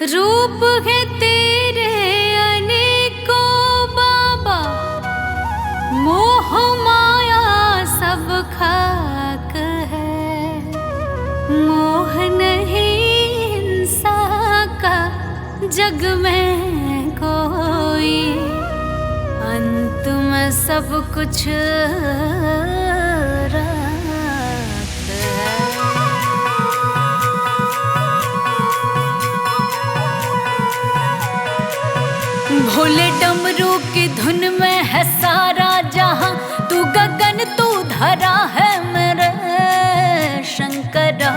रूप है तेरे अनेकों बाबा, मोह माया सब खाक है। मोह नहीं इंसान का जग में कोई, अंत में सब कुछ भोले डमरू की धुन में है सारा जहां, तू गगन तू धरा है मेरे शंकरा।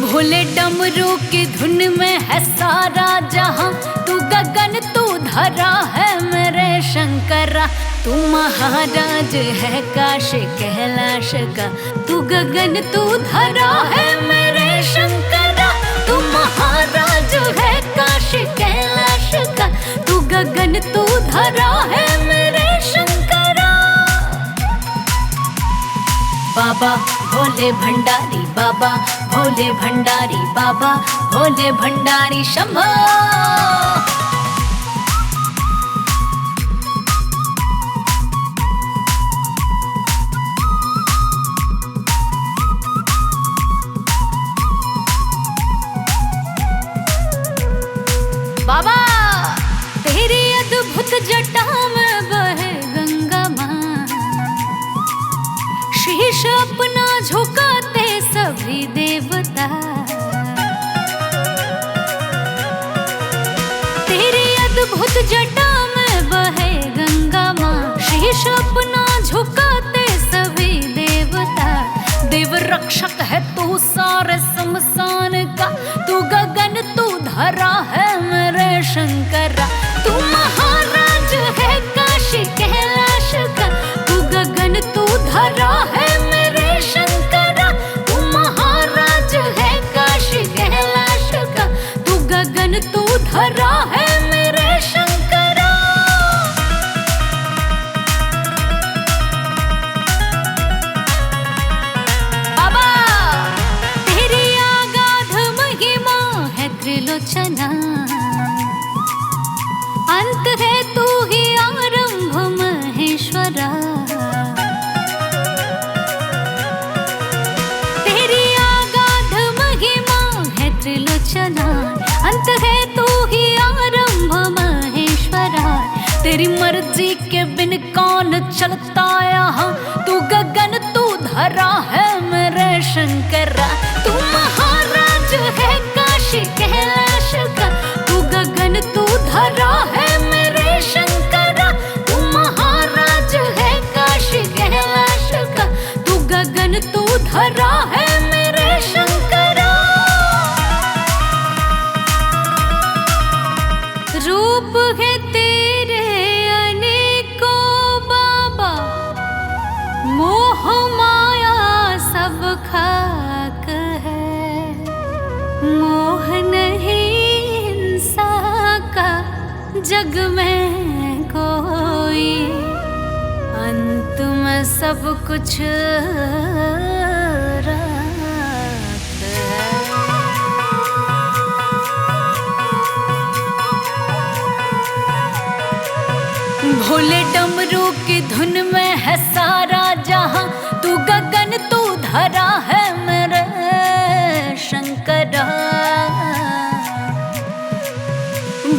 भोले डमरू की धुन में है सारा जहां, तू गगन तू धरा है मेरे शंकरा। तू महाराज है काशी कैलाश का, तू गगन तू धरा है मेरे शंकरा। तू महाराज है काशी कैलाश का, तू गगन तू धरा है मेरे शंकरा। बाबा भोले भंडारी, बाबा भोले भंडारी, बाबा भोले भंडारी शंभो। बाबा तेरी अद्भुत जटा में बहे गंगा माँ, शीश अपना झुकाते सभी देवता। तेरी अद्भुत जटा में बहे गंगा माँ, शीश अपना झुकाते सभी देवता। देव रक्षक है तू सारे शमशान का, तू गगन तू धरा है मेरे शंकरा। तू महाराज है काशी कैलाश का, तू गगन तू धरा है मेरे शंकरा। तू महाराज है काशी कैलाश का, तू गगन तू धरा है मेरे शंकरा। बाबा तेरी अगाध महिमा है त्रिलोचना, अंत है तू ही आरंभ महेश्वरा। तेरी अगाध महिमा है त्रिलोचना, अंत है तू ही आरंभ महेश्वरा। तेरी मर्जी के बिन कौन चलता यहाँ, तू गगन तू धरा है मेरे शंकरा। तू महाराज है काशी कैलाश का, तू गगन तू धरा है मेरे शंकरा। तू महाराज है काशी कैलाश का, तू गगन तू धरा है मेरे शंकरा। रूप है तेरे अनेकों बाबा, मोह माया सब खाक है। मोह नहीं इंसान का जग में कोई, अंत में सब कुछ रात है। भोले डमरू की धुन में है सारा जहां, तू गगन तू धरा है मेरे शंकरा।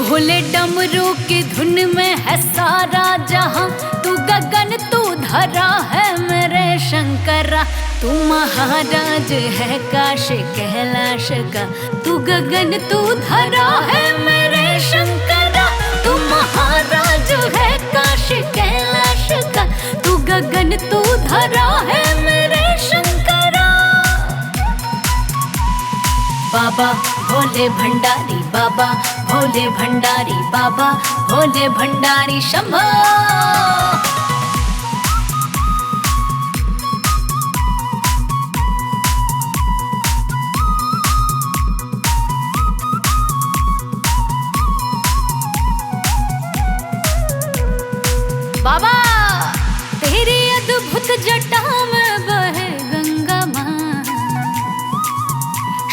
भोले डमरू की धुन में है सारा जहां, तू गगन तू धरा है मेरे शंकरा। तू महाराज है काशी कैलाश का, तू गगन तू धरा है मेरे शंकरा। तू महाराज है काशी कैलाश का, तू गगन तू धरा है मेरे शंकरा। बाबा भोले भंडारी, बाबा भोले भंडारी, बाबा भोले भंडारी शंभो। बाबा तेरी अद्भुत जटा में बहे गंगा माँ,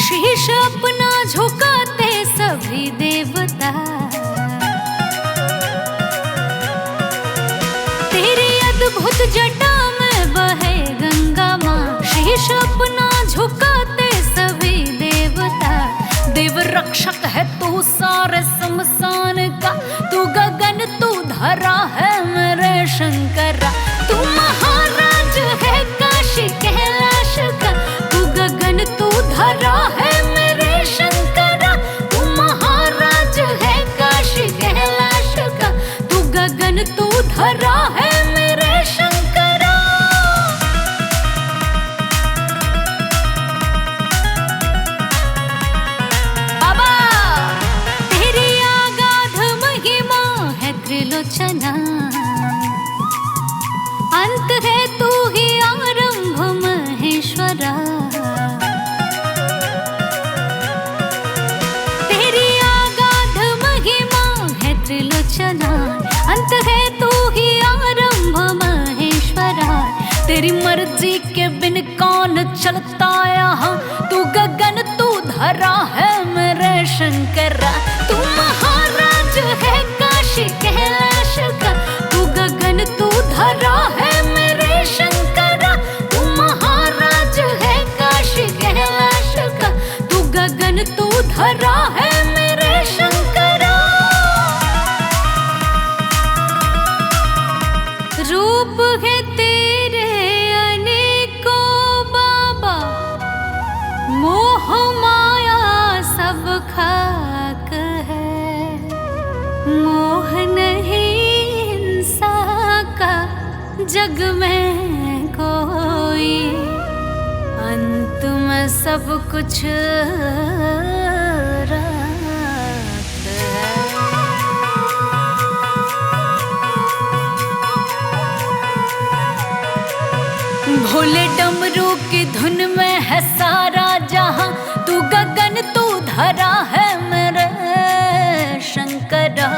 शीश झुकाते सभी देवता। तेरी अद्भुत जटा में बहे गंगा माँ, शीश अपना झुकाते सभी देवता। देव रक्षक है तू सारे शमशान का, तू गगन तू धरा है मेरे शंकरा। तू महाराज है काशी कैलाश का, तू गगन तू धरा है मेरे शंकरा। तू महाराज है काशी कैलाश का, तू गगन तू धरा है मेरे शंकरा। बाबा तेरी अगाध महिमा है त्रिलोचना, अंत है तू ही आरंभ महेश्वरा। तेरी अगाध महिमा है त्रिलोचना, अंत है तू ही आरंभ महेश्वरा। तेरी मर्जी के बिन कौन चलता यहाँ, तू गगन तू धरा है मेरे शंकरा। तू महाराज है काशी कैलाश का, तू गगन तू धरा है मेरे शंकरा। तू महाराज है काशी कैलाश का, तू गगन तू धरा है मेरे शंकरा। रूप है तेरे अनेकों बाबा, मोह माया सब खाक है। मोह नहीं हिंसा का जग में कोई, अंत में सब कुछ राख है। भोले डमरू की धुन में है सारा जहां, तू गगन तू धरा है मेरे शंकरा।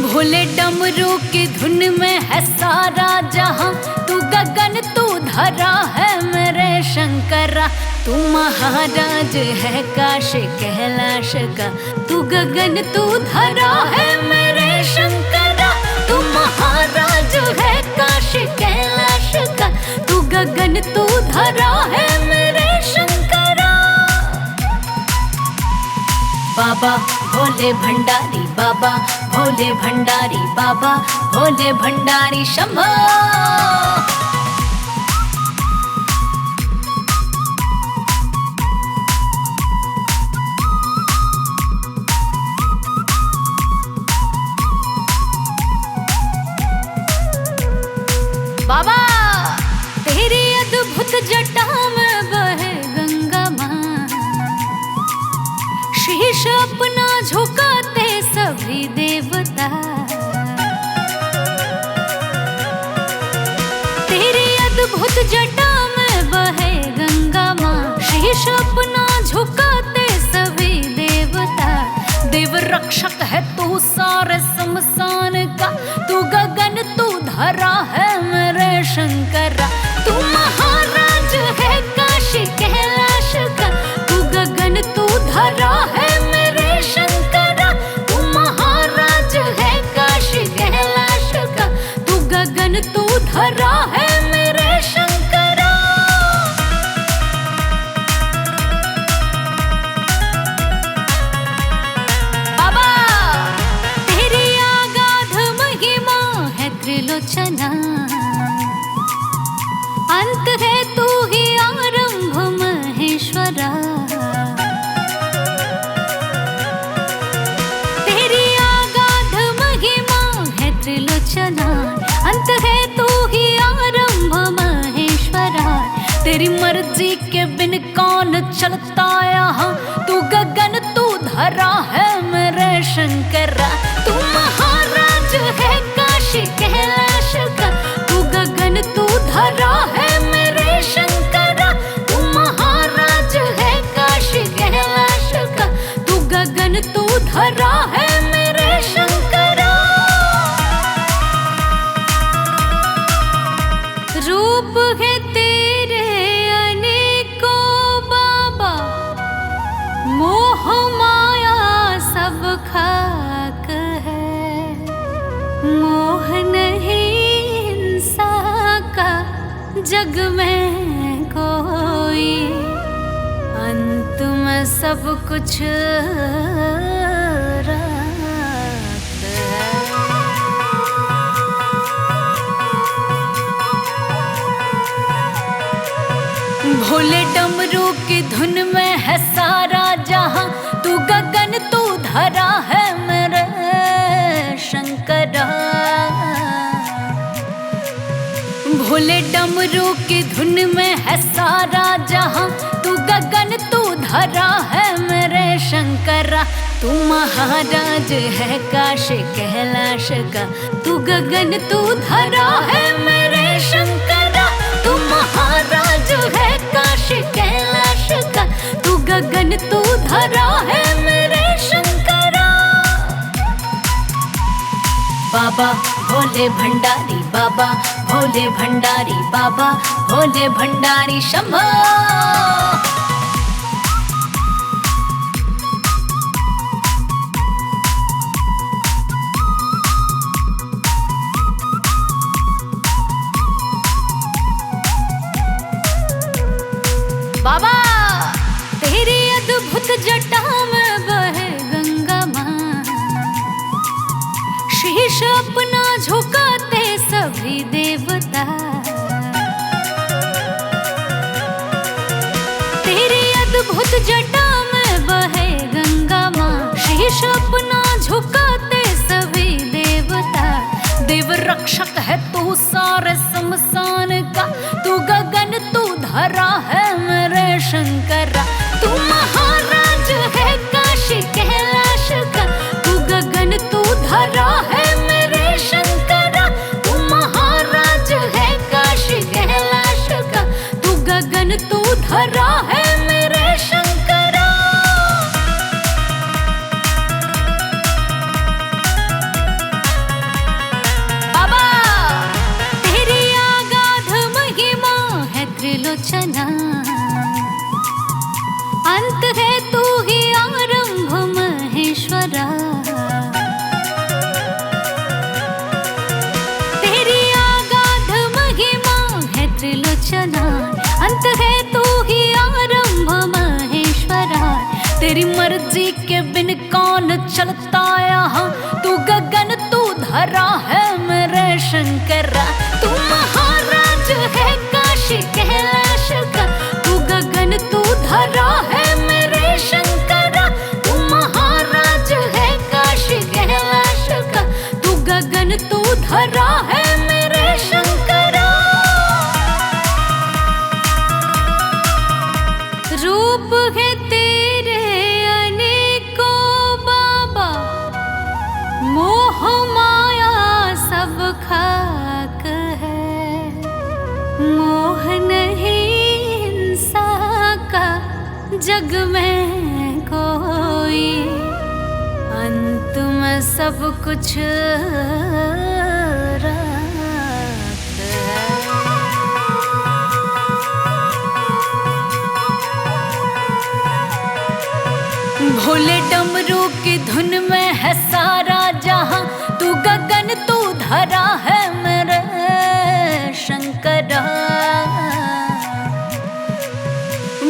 भोले डमरू की धुन में है सारा जहां, तू गगन तू धरा है मेरे शंकरा। तू महाराज है काशी कैलाश का, तू गगन तू धरा है मेरे शंकरा। तू महाराज है काशी कैलाश का, तू गगन तू धरा है मेरे शंकरा। बाबा भोले भंडारी, बाबा भोले भंडारी, बाबा भोले भंडारी शंभो। बाबा तेरी अद्भुत जटा में बहे गंगा माँ, शीश अपना झुकाते सभी देवता। तेरी अद्भुत जटा में बहे गंगा माँ, शीश अपना झुकाते सभी देवता। देव रक्षक है तू सारे शमशान का, तू गगन तू धरा है मेरे शंकरा। तू महाराज है काशी कैलाश का, तू गगन तू धरा है मेरे शंकरा। तू महाराज है काशी कैलाश का, तू गगन तू धरा है मेरे शंकरा। बाबा तेरी अगाध महिमा है त्रिलोचना, अंत है तू ही आरंभ महेश्वरा। तेरी अगाध महिमा है त्रिलोचना, अंत है तू ही आरंभ महेश्वरा। तेरी मर्जी के बिन कौन चलता यहाँ, तू गगन तू धरा है मेरे शंकरा। तू महाराज है काशी कैलाश का, तू गगन तू धरा है मेरे शंकरा। तू महाराज है काशी कैलाश का, तू गगन तू धरा है मेरे शंकरा। रूप है तेरे अनेकों बाबा, जग में कोई, अंत में सब कुछ रात है। भोले डमरू की धुन में है सारा जहां, तू गगन तू धरा है मेरे शंकरा। भोले डमरू की धुन में है सारा जहां, तू गगन तू धरा है मेरे शंकरा। तू महाराज है काशी कैलाश का, तू गगन तू धरा है मेरे शंकरा। तू महाराज है काशी कैलाश का, तू गगन तू धरा है मेरे शंकरा। बाबा भोले भंडारी, बाबा भोले भंडारी, बाबा भोले भंडारी शंभो। बाबा तेरी अद्भुत जटा में बहे गंगा माँ, शीश अपना झुकाते सभी देवता। तेरी अद्भुत जटा में बहे गंगा माँ, शीश अपना झुकाते सभी देवता। देव रक्षक है तू सारे शमशान का, तू गगन तू धरा है मेरे शंकरा। तू महाराज है काशी कैलाश का, तू गगन तू धरा है मेरे शंकरा। तू महाराज है काशी कैलाश का, तू गगन तू धरा है मेरे शंकरा। बाबा तेरी अगाध महिमा है त्रिलोचना, अंत है तू ही आरंभ महेश्वरा। तेरी अगाध महिमा है त्रिलोचना, अंत है तू ही आरंभ महेश्वरा। तेरी मर्जी के बिन कौन चलता यहाँ, तू गगन तू धरा है मेरे शंकरा। तू महाराज है काशी कैलाश का, तू गगन तू धरा है मेरे शंकरा। तू महाराज है काशी कैलाश का, तू गगन तू धरा है मेरे शंकरा। रूप है तेरे अनेकों बाबा, मोह माया सब खाक है। मोह नहीं हिंसा का जग में कोई, अंत में सब कुछ रात है। भोले डमरू की धुन में है सारा जहां, तू गगन तू धरा है मेरे शंकरा।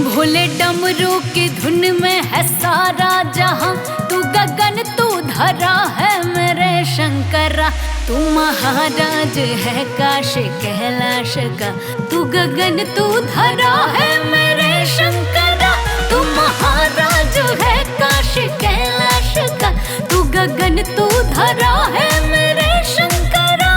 भोले डमरू की धुन में है सारा जहां, तू गगन तू धरा है मेरे शंकरा। तू महाराज है काशी कैलाश का, तू गगन तू धरा है मेरे शंकरा। तू महाराज है काशी कैलाश का, तू गगन तू धरा है मेरे शंकरा।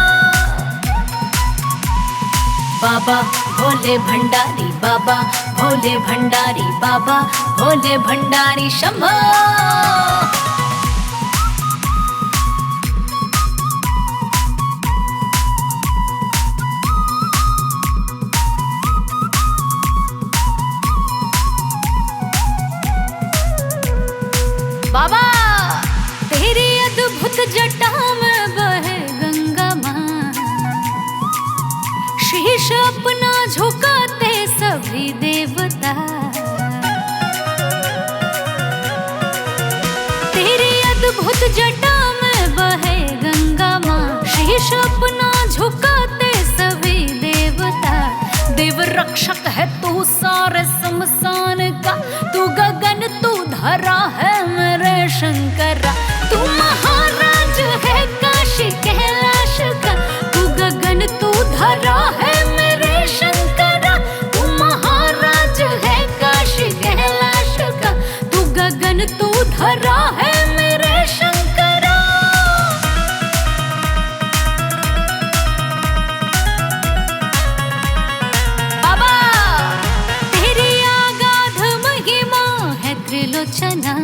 बाबा भोले भंडारी, बाबा भोले भंडारी, बाबा भोले भंडारी शंभो। बाबा तेरी अद्भुत जटा में बहे गंगा माँ, शीश अपना झुकाते सभी देवता। तेरी अद्भुत जटा में बहे गंगा माँ, शीश अपना झुकाते सभी देवता। रक्षक है तू सारे शमशान का, तू गगन तू धरा है मेरे शंकरा। तू महाराज है काशी कैलाश का, तू गगन तू धरा है मेरे शंकरा। तू महाराज है काशी कैलाश का, तू गगन तू धरा है मेरे शंकरा। बाबा तेरी अगाध महिमा है त्रिलोचना,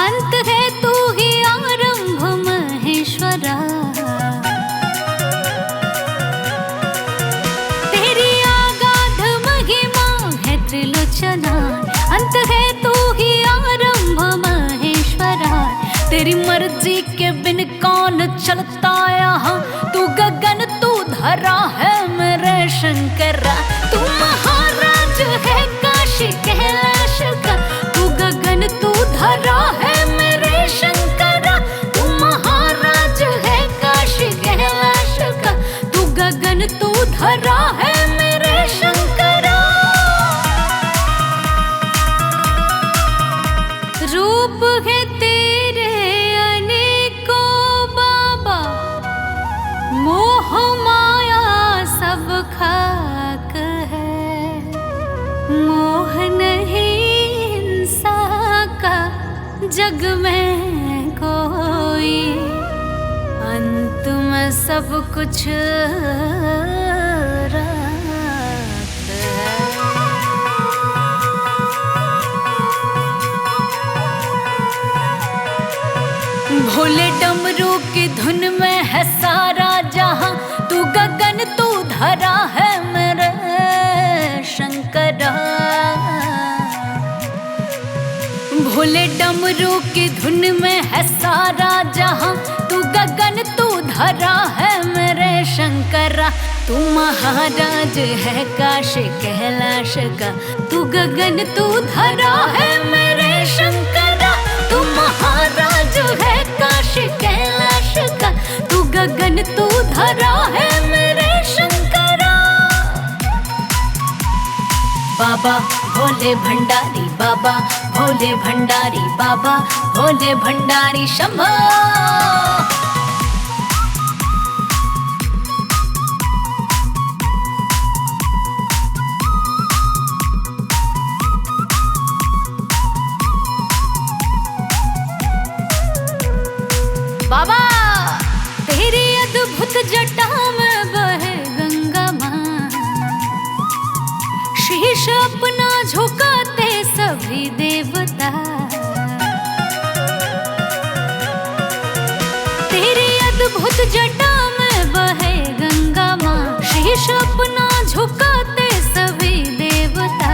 अंत है तू ही आरंभ महेश्वरा। तेरी अगाध महिमा है त्रिलोचना, अंत है तू ही आरंभ महेश्वरा। तेरी मर्जी के बिन कौन चलता यहाँ, तू गगन तू धरा है मेरे शंकरा। तू महाराज है काशी कैलाश का, तू गगन तू धरा है मेरे शंकरा। तू महाराज है काशी कैलाश का, तू गगन तू धरा है मेरे शंकरा। रूप है तेरे अनेकों बाबा, मोह माया सब खाक है। मोह नहीं हिंसा का जग में कोई, अंत में सब कुछ राख है। भोले डमरू की धुन में है सारा जहां, तू गगन तू धरा है मेरे शंकरा। भोले डमरू की धुन में है सारा जहां, तू गगन तू धरा है मेरे शंकरा। तू महाराज है काशी कैलाश का, तू गगन तू धरा है मेरे शंकरा। तू महाराज है काशी कैलाश का, तू गगन तू धरा है मेरे शंकरा। बाबा भोले भंडारी, बाबा भोले भंडारी, बाबा भोले भंडारी शंभो। बाबा तेरी अद्भुत जटा में बहे गंगा माँ, शीश अपना झुकाते सभी देवता। तेरी अद्भुत जटा में बहे गंगा माँ, शीश अपना झुकाते सभी देवता।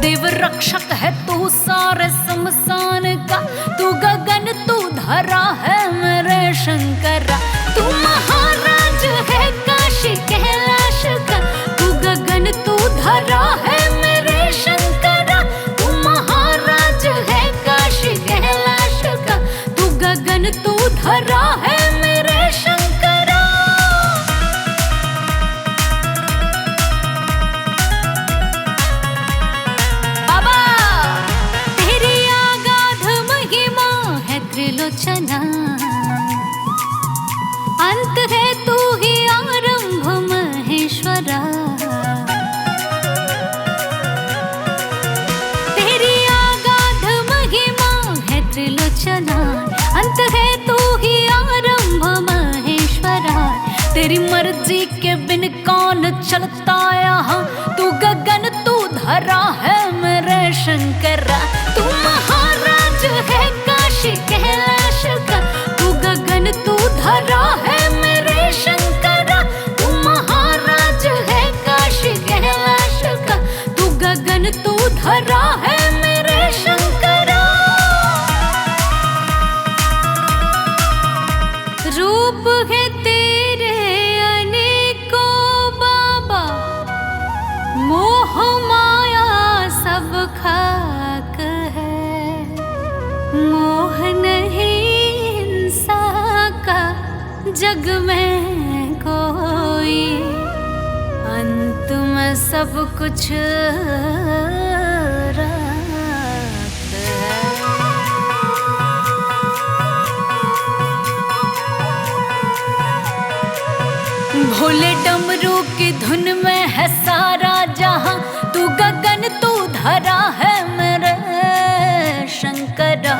देव रक्षक है तू सारे शमशान का, तू गगन तू धरा है मेरे शंकरा। तू महाराज है काशी कैलाश का, तू गगन तू धरा है मेरे शंकरा। तू महाराज है काशी कैलाश का, तू गगन तू धरा है मेरे शंकरा। बाबा तेरी अगाध महिमा है त्रिलोचना, अंत है तू ही आरंभ महेश्वरा। तेरी अगाध महिमा है त्रिलोचना, अंत है तू ही आरंभ महेश्वरा। तेरी मर्जी के बिन कौन चलता यहाँ, तू गगन तू धरा है मेरे शंकरा। तू महाराज है काशी कैलाश का, तू गगन तू धरा है मेरे शंकरा। तू महाराज है काशी कैलाश का, तू गगन तू धरा है मेरे शंकरा। रूप है तेरे अनेकों बाबा, मोह माया सब खाक है। मोह नहीं हिंसा का जग में कोई, अंत सब कुछ रात है। भोले डमरू की धुन में है सारा जहां, तू गगन तू धरा है मेरे शंकरा।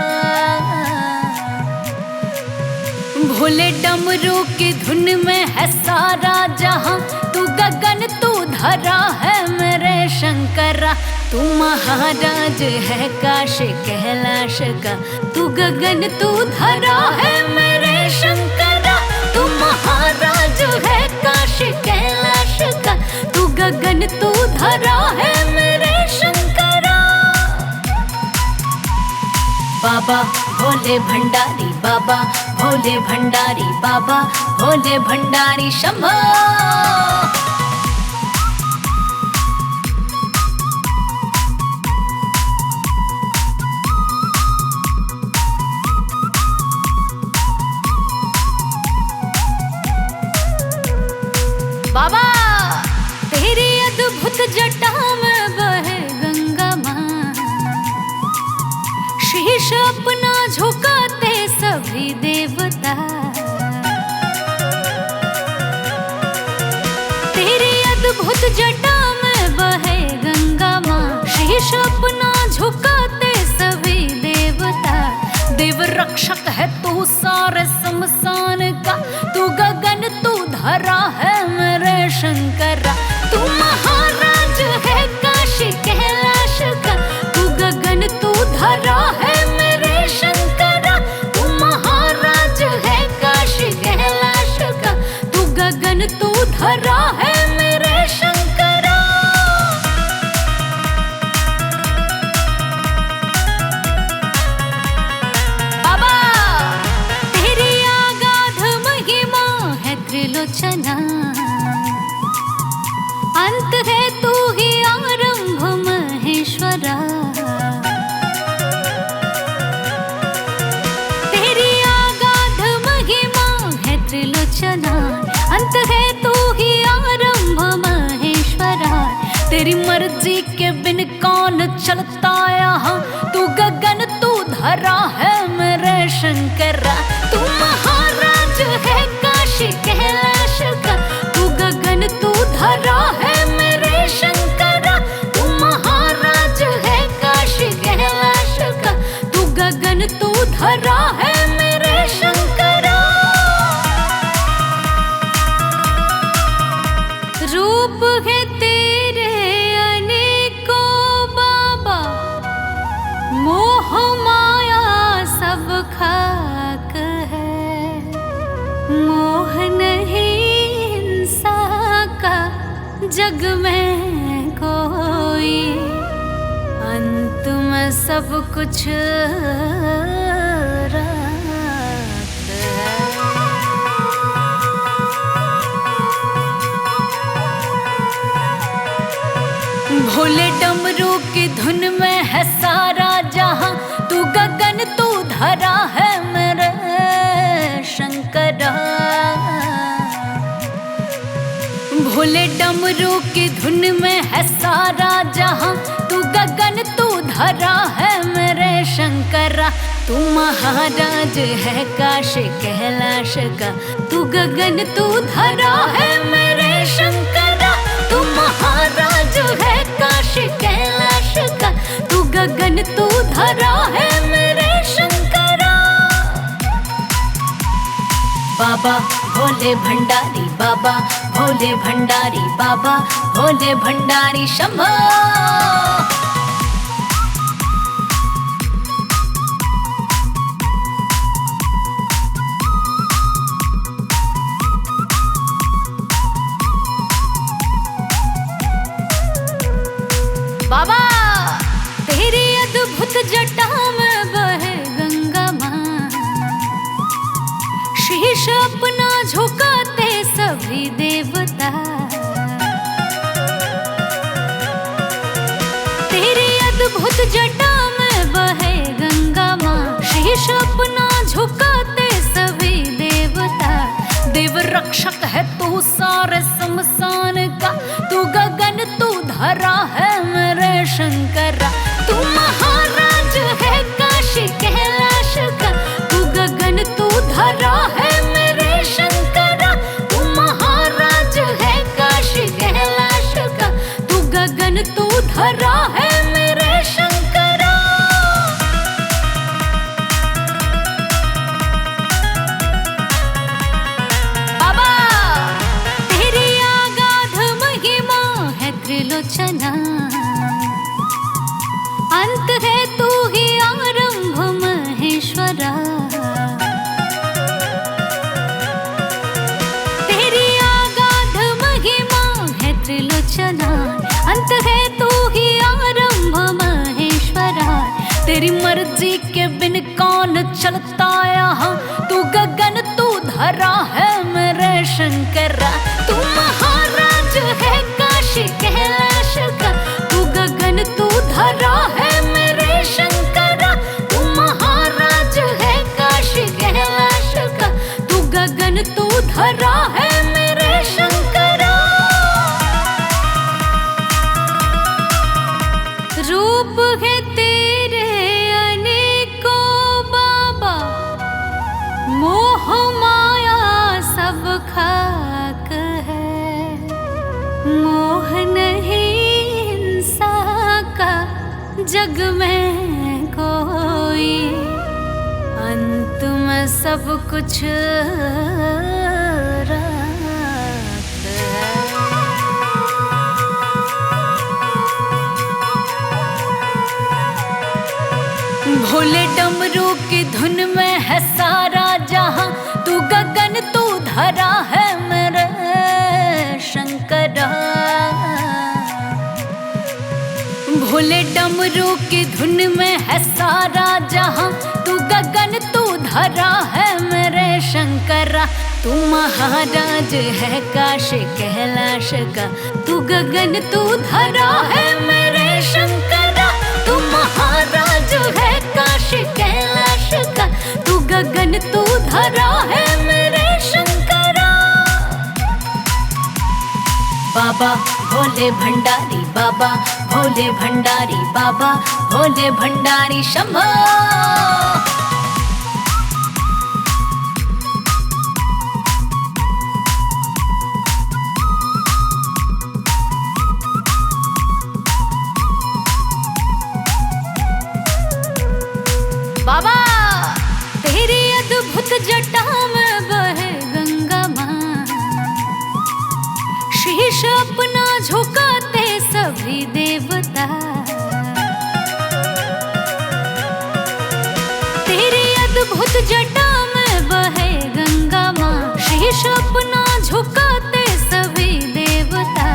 भोले डमरू की धुन में है सारा जहां, तू गगन तू धरा है मेरे शंकरा। तू महाराज है काश कैलाश का, तू गगन तू धरा है मेरे शंकरा। तू महाराज है काश कैलाश का, तू गगन तू धरा है मेरे शंकरा। बाबा भोले भंडारी, बाबा भोले भंडारी, बाबा भोले भंडारी शंभो। बाबा तेरी अद्भुत जटा में बहे गंगा माँ, शीश अपना झुकाते सभी देवता। तेरी अद्भुत जटा में बहे गंगा माँ, शीश अपना झुकाते सभी देवता। देव रक्षक है तू सारे शमशान का, तू गगन तू धरा है मेरे शंकरा। तू महाराज है काशी कैलाश का, तू गगन तू धरा है मेरे शंकरा। तू महाराज है काशी कैलाश का, तू गगन तू धरा है मेरे शंकरा। बाबा तेरी अगाध महिमा है त्रिलोचना, अंत है तू ही आरंभ महेश्वरा। तेरी अगाध महिमा है त्रिलोचना, अंत है तू ही आरंभ महेश्वरा। तेरी मर्जी के बिन कौन चलता यहाँ, तू गगन तू धरा है मेरे शंकरा। तू महाराज है काशी कैलाश का, तू गगन तू धरा है मेरे शंकरा। तू महाराज है काशी कैलाश का, तू गगन तू धरा है मेरे शंकरा। रूप है तेरे अनेकों बाबा, मोह माया सब खाक है। मोह नहीं हिंसा का जग में कोई, अंत में सब कुछ रात है। भोले डमरू की धुन में है सारा जहां, तू गगन तू धरा है मेरे शंकरा। भोले डमरू की धुन में है सारा जहां, तू गगन तू धरा है मेरे शंकरा। तू महाराज है काशी कैलाश का, तू गगन तू धरा है मेरे शंकरा। तू महाराज है काशी कैलाश का, तू गगन तू धरा है मेरे शंकरा। बाबा भोले भंडारी, बाबा भोले भंडारी, बाबा भोले भंडारी शंभो। बाबा तेरी अद्भुत जटा में बहे गंगा माँ, शीश अपना झुकाते सभी देवता। तेरी अद्भुत जटा में बहे गंगा माँ, शीश अपना झुकाते सभी देवता। देव रक्षक है तू सारे शमशान का, तू गगन तू धरा है मेरे शंकरा। तू महाराज है काशी कैलाश का, तू गगन तू धरा है मेरे शंकरा। तू महाराज है काशी कैलाश का, तू गगन तू धरा है मेरे शंकरा। बाबा तेरी अगाध महिमा है त्रिलोचना, अंत है तू ही आरंभ महेश्वरा। तेरी अगाध महिमा है त्रिलोचना, अंत है तू ही आरंभ महेश्वरा। तेरी मर्जी के बिन कौन चलता यहाँ, तू गगन तू धरा है मेरे शंकरा। तू महाराज है काशी कैलाश का, तू गगन तू धरा है मेरे शंकरा। तू महाराज है काशी कैलाश का, तू गगन तू धरा है मेरे शंकरा। रूप है तेरे अनेकों बाबा, मोह माया सब खाक है। मोह नहीं हिंसा का जग में कोई, अंत में सब कुछ राख है। भोले डमरू की धुन में है सारा जहां, तू गगन तू धरा है मेरे शंकरा। भोले डमरू की धुन में है सारा जहां, तू गगन तू धरा है मेरे शंकरा। तू महाराज है काशी कैलाश का, तू गगन तू धरा है मेरे शंकरा। तू महाराज है काशी कैलाश का, तू गगन तू धरा है मेरे शंकरा। बाबा भोले भंडारी, बाबा भोले भंडारी, बाबा भोले भंडारी शंभो। बाबा तेरी अद्भुत जटा में बहे गंगा माँ, शीश अपना झुकाते सभी देवता। तेरी अद्भुत जटा में बहे गंगा माँ, शीश अपना झुकाते सभी देवता।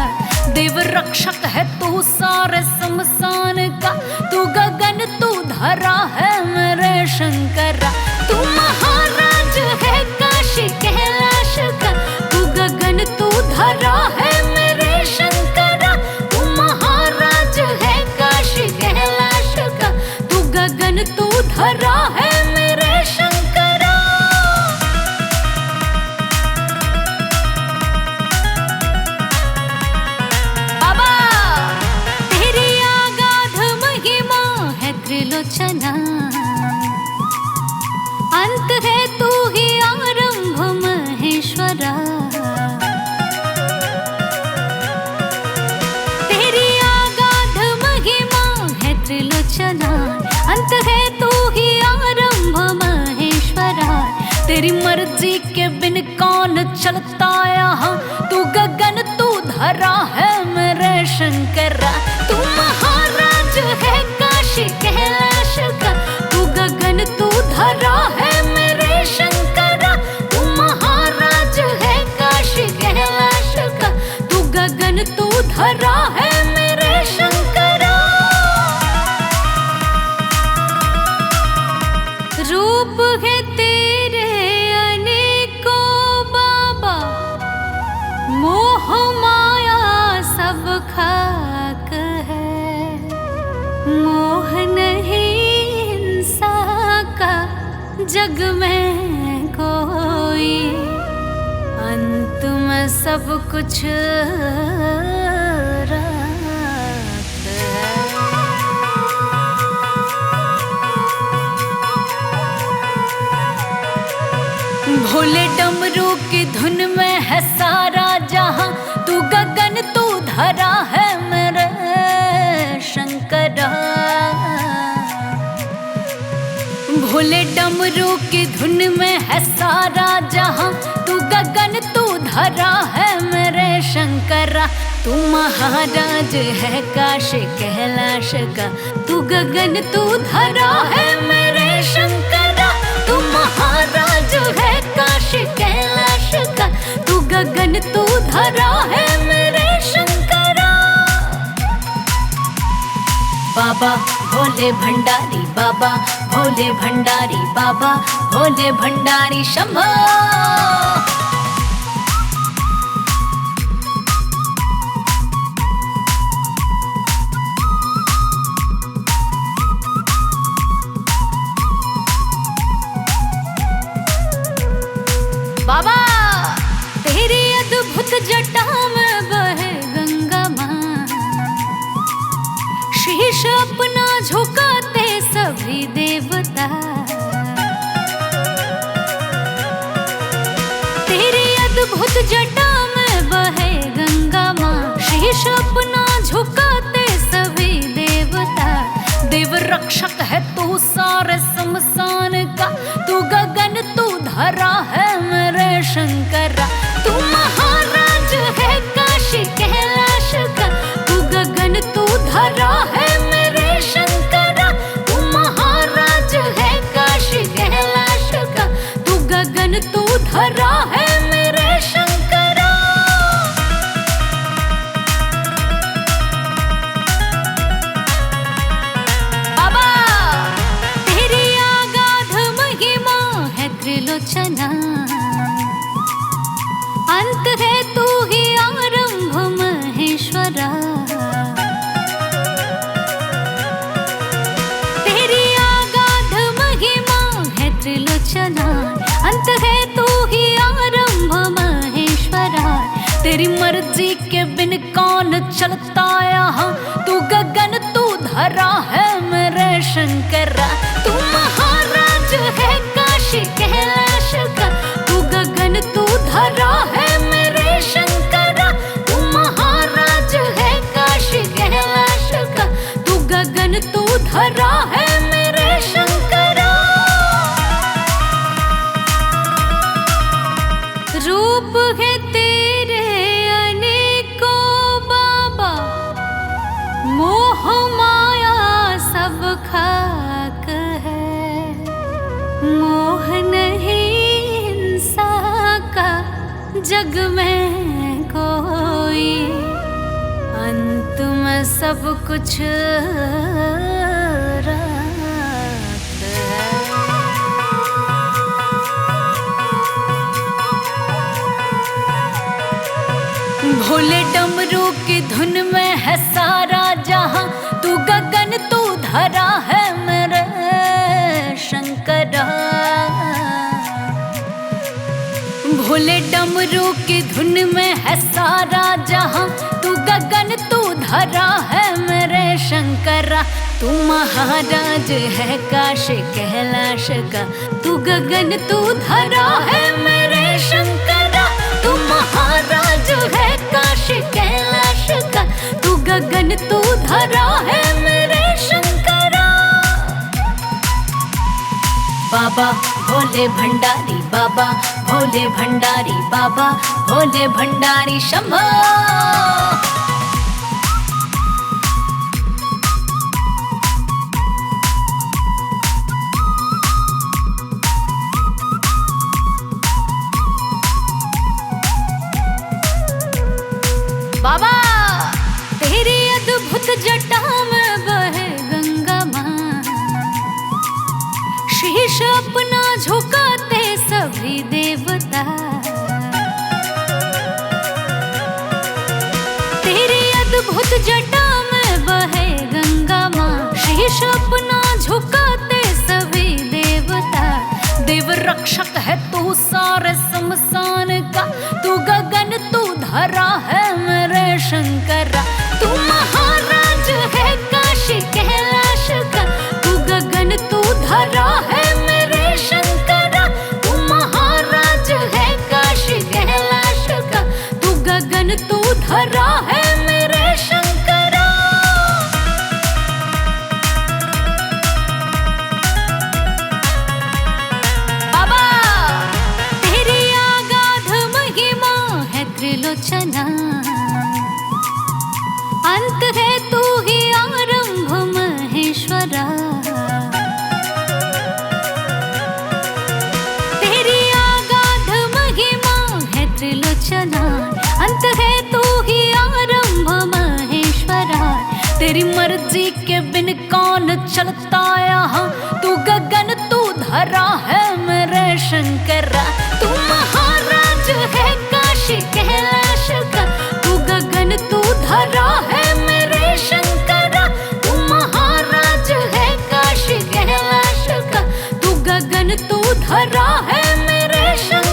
देव रक्षक है तू सारे शमशान का, तू गगन तू धरा है मेरे शंकरा। तू महाराज है काशी कैलाश का, तू गगन तू धरा है मेरे शंकरा। तू महाराज है काशी कैलाश का, तू गगन तू धरा है मेरे शंकरा। बाबा तेरी अगाध महिमा है त्रिलोचना, अंत है तू ही आरंभ महेश्वरा। तेरी अगाध महिमा है त्रिलोचना, अंत है तू ही आरंभ महेश्वरा। तेरी मर्जी के बिन कौन चलता यहाँ, तू गगन तू धरा है मेरे शंकरा। तू महाराज है काशी कैलाश का, तू गगन तू धरा है मेरे शंकरा। तू महाराज है काशी कैलाश का, तू गगन तू धरा है मेरे शंकरा। रूप है तेरे अनेकों बाबा, मोह माया सब खाक है। मोह नहीं हिंसा का जग में कोई, अंत में सब कुछ राख धरा है मेरे शंकरा। भोले डमरू की धुन में है सारा जहां, तू गगन तू धरा है मेरे शंकरा। तू महाराज है काशी कैलाश का, तू गगन तू धरा है मेरे शंकरा। तू महाराज है काशी कैलाश का, तू गगन तू धरा है मेरे शंकरा। बाबा भोले भंडारी, बाबा भोले भंडारी, बाबा भोले भंडारी शंभो। बाबा तेरी अद्भुत जटा में बहे गंगा माँ, शीश अपना झुकाते सभी देवता। तेरी अद्भुत जटा में बहे गंगा माँ, शीश अपना झुकाते सभी देवता। देव रक्षक है तू सारे शमशान का, तू गगन तू धरा है मेरे शंकरा। तू महाराज है काशी कैलाश का, तू गगन तू धरा है मेरे शंकरा। तू महाराज है काशी कैलाश का, तू गगन तू धरा है मेरे शंकरा। बाबा तेरी अगाध महिमा है त्रिलोचना, अंत है तू ही आरंभ महेश्वरा। तेरी अगाध महिमा है त्रिलोचना, अंत है तू ही आरंभ महेश्वरा। तेरी मर्जी के बिन कौन चलता यहाँ, तू गगन तू धरा है मेरे शंकरा। तू महाराज है काशी कैलाश का, तू गगन तू धरा है मेरे शंकरा। तू महाराज है काशी कैलाश का, तू गगन तू धरा है मेरे शंकरा। रूप है तेरे अनेकों बाबा, मोह माया सब खाक है। मोह नहीं हिंसा का जग में कोई, अंत में सब कुछ राख है। भोले डमरू की धुन में है सारा जहां, तू गगन तू धरा है मेरे शंकरा। भोले डमरू की धुन में है सारा जहां, तू गगन तू धरा है मेरे शंकरा। तू महाराज है काशी कैलाश का, तू गगन तू धरा है मेरे शंकरा। तू महाराज है काशी कैलाश का, तू गगन तू धरा है मेरे शंकरा। बाबा भोले भंडारी, बाबा भोले भंडारी, बाबा भोले भंडारी शंभो। बाबा तेरी अद्भुत जटा में बहे गंगा माँ, शीश अपना झुकाते सभी देवता। तेरी अद्भुत जटा में बहे गंगा माँ, शीश अपना झुकाते सभी देवता। देव रक्षक है तू सारे शमशान का, तू गगन तू धरा है मेरे शंकरा। तू महाराज है काशी कैलाश का, तू गगन तू धरा है मेरे शंकरा। तू महाराज है काशी कैलाश का, तू गगन तू धरा है मेरे है तू ही आरंभ महेश्वरा। तेरी आगाध महिमा है त्रिलोचना, अंत है तू ही आरंभ महेश्वरा। तेरी मर्जी के बिन कौन चलता यहाँ, तू गगन तू धरा है मेरे शंकरा। तू महाराज है काशी कैलाश का, तू गगन तू धरा है मेरे शंकरा। तू महाराज है काशी कैलाश का, तू गगन तू धरा है मेरे शंकरा।